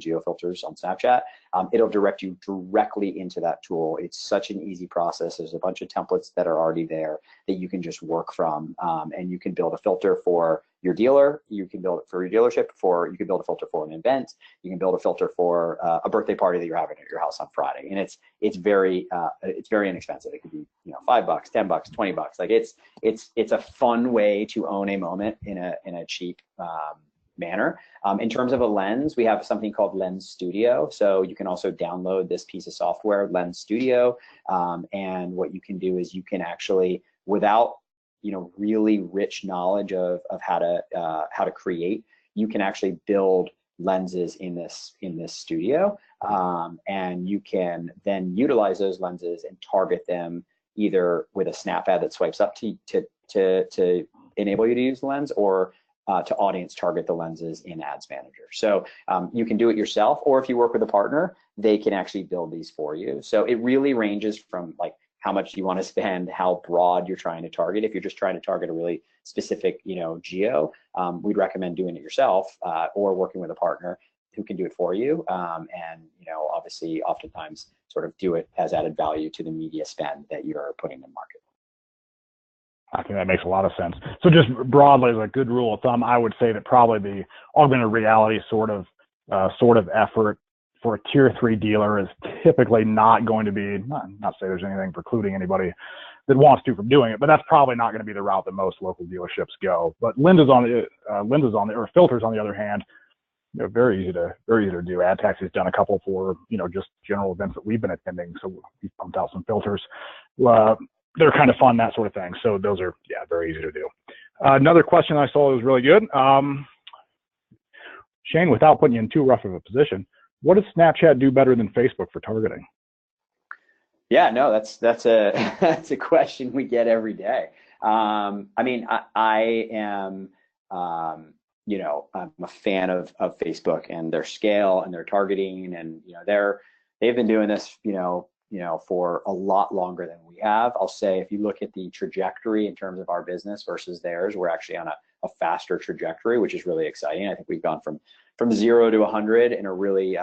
geo filters on Snapchat, it'll direct you directly into that tool. It's such an easy process. There's a bunch of templates that are already there that you can just work from, and you can build a filter for your dealer, you can build it for your dealership, you can build a filter for an event, you can build a filter for a birthday party that you're having at your house on Friday. And it's very inexpensive. It could be $5, $10, $20. Like it's a fun way to own a moment in a cheap manner. In terms of a lens, we have something called Lens Studio. So you can also download this piece of software, Lens Studio, and what you can do is you can actually, without really rich knowledge of how to create, you can actually build lenses in this studio, and you can then utilize those lenses and target them either with a snap ad that swipes up to enable you to use the lens, or to audience target the lenses in Ads Manager. So you can do it yourself, or if you work with a partner, they can actually build these for you. So it really ranges from like how much you want to spend, how broad you're trying to target. If you're just trying to target a really specific, geo, we'd recommend doing it yourself or working with a partner who can do it for you. And obviously, oftentimes, sort of do it as added value to the media spend that you're putting in market. I think that makes a lot of sense. So just broadly, as a good rule of thumb, I would say that probably the augmented reality sort of effort for a tier 3 dealer is typically not going to be, not say there's anything precluding anybody that wants to from doing it, but that's probably not going to be the route that most local dealerships go. But filters on the other hand, very easy to do. Ad Taxi's done a couple for just general events that we've been attending, so we've pumped out some filters. They're kind of fun, that sort of thing. So those are very easy to do. Another question I saw was really good. Shane, without putting you in too rough of a position, what does Snapchat do better than Facebook for targeting? Yeah, no, that's a that's a question we get every day. I mean, I am I'm a fan of Facebook and their scale and their targeting, and they've been doing this for a lot longer than we have. I'll say if you look at the trajectory in terms of our business versus theirs, we're actually on a faster trajectory, which is really exciting. I think we've gone from 0 to 100 in a really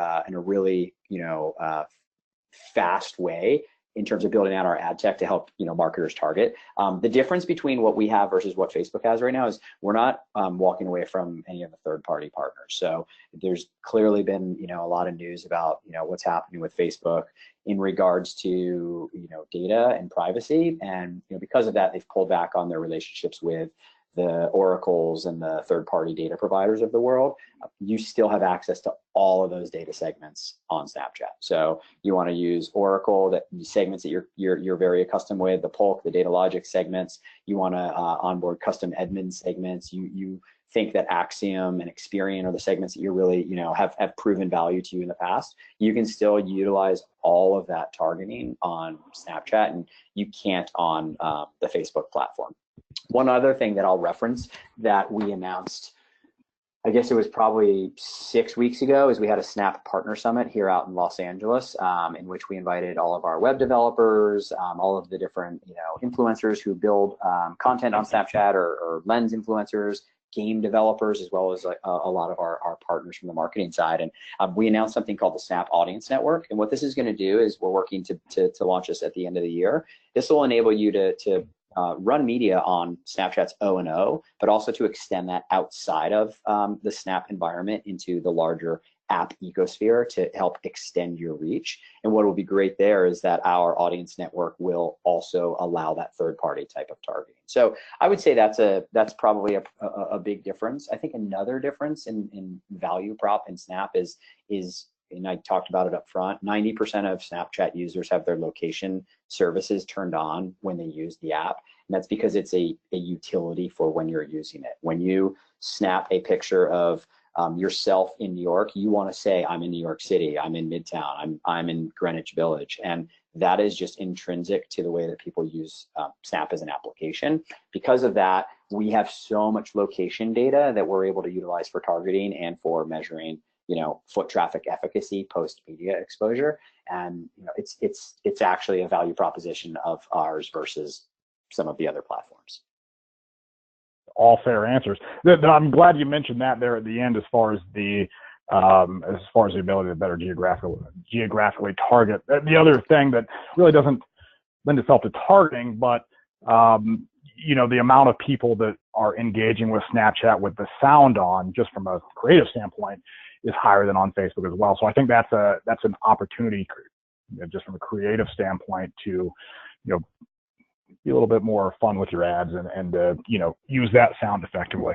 fast way in terms of building out our ad tech to help marketers target. The difference between what we have versus what Facebook has right now is we're not walking away from any of the third-party partners. So there's clearly been a lot of news about what's happening with Facebook in regards to data and privacy, and because of that, they've pulled back on their relationships with the Oracles and the third-party data providers of the world. You still have access to all of those data segments on Snapchat. So you want to use Oracle, that segments that you're very accustomed with, the Polk, the Data Logic segments. You want to onboard custom admin segments. You think that Axiom and Experian are the segments that you really have proven value to you in the past. You can still utilize all of that targeting on Snapchat, and you can't on the Facebook platform. One other thing that I'll reference that we announced, I guess it was probably 6 weeks ago, is we had a Snap Partner Summit here out in Los Angeles, in which we invited all of our web developers, all of the different influencers who build content on Snapchat, or Lens influencers, game developers, as well as a lot of our partners from the marketing side. And we announced something called the Snap Audience Network. And what this is going to do is we're working to launch this at the end of the year. This will enable you to run media on Snapchat's O&O, but also to extend that outside of the Snap environment into the larger app ecosphere to help extend your reach. And what will be great there is that our audience network will also allow that third-party type of targeting. So I would say that's probably a big difference. I think another difference in value prop in Snap is, and I talked about it up front, 90% of Snapchat users have their location services turned on when they use the app. And that's because it's a utility for when you're using it. When you snap a picture of yourself in New York, you want to say, I'm in New York City, I'm in Midtown, I'm in Greenwich Village. And that is just intrinsic to the way that people use Snap as an application. Because of that, we have so much location data that we're able to utilize for targeting and for measuring foot traffic efficacy post media exposure. And it's actually a value proposition of ours versus some of the other platforms. All fair answers. I'm glad you mentioned that there at the end, as far as the ability to better geographically target. The other thing that really doesn't lend itself to targeting, but the amount of people that are engaging with Snapchat with the sound on, just from a creative standpoint, is higher than on Facebook as well. So I think that's an opportunity, just from a creative standpoint, to be a little bit more fun with your ads and use that sound effectively.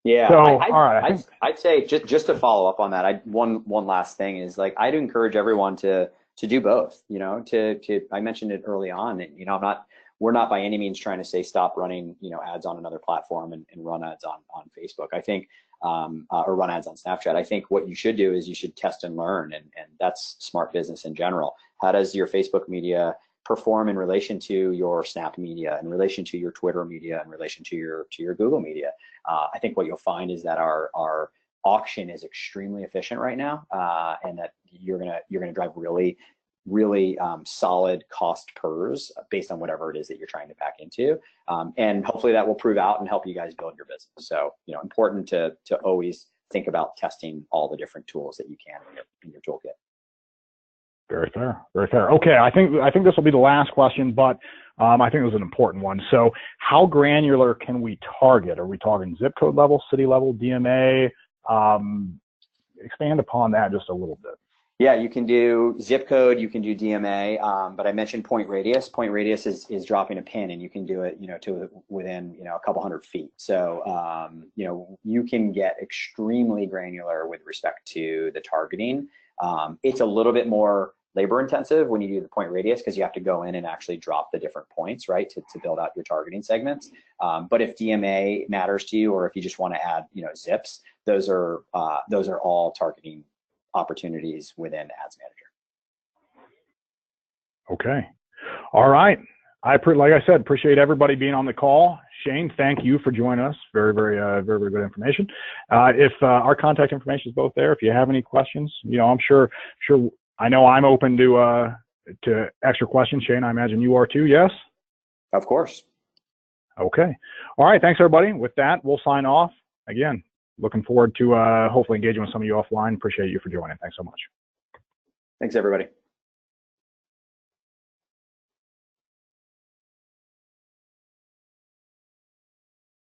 Yeah. So all right, I'd say just to follow up on that, one last thing is, like, I'd encourage everyone to do both. I mentioned it early on, and we're not by any means trying to say stop running ads on another platform and run ads on Facebook. I think or run ads on Snapchat. I think what you should do is you should test and learn, and that's smart business in general. How does your Facebook media perform in relation to your Snap media, in relation to your Twitter media, in relation to your Google media? I think what you'll find is that our auction is extremely efficient right now, and that you're gonna drive really really solid cost pers based on whatever it is that you're trying to back into. And hopefully that will prove out and help you guys build your business. So, important to always think about testing all the different tools that you can in your toolkit. Very fair, very fair. Okay, I think this will be the last question, but I think it was an important one. So how granular can we target? Are we talking zip code level, city level, DMA? Expand upon that just a little bit. Yeah, you can do zip code, you can do DMA, but I mentioned point radius. Point radius is dropping a pin, and you can do it, to within, a couple hundred feet. So, you can get extremely granular with respect to the targeting. It's a little bit more labor intensive when you do the point radius, because you have to go in and actually drop the different points, right, to build out your targeting segments. But if DMA matters to you, or if you just want to add, zips, those are all targeting opportunities within Ads Manager. Okay. All right. Like I said, appreciate everybody being on the call. Shane, thank you for joining us. Very, very, very good information. If our contact information is both there, if you have any questions, I'm sure. I know I'm open to extra questions. Shane, I imagine you are too. Yes. Of course. Okay. All right. Thanks, everybody. With that, we'll sign off. Again, looking forward to hopefully engaging with some of you offline. Appreciate you for joining. Thanks so much. Thanks, everybody.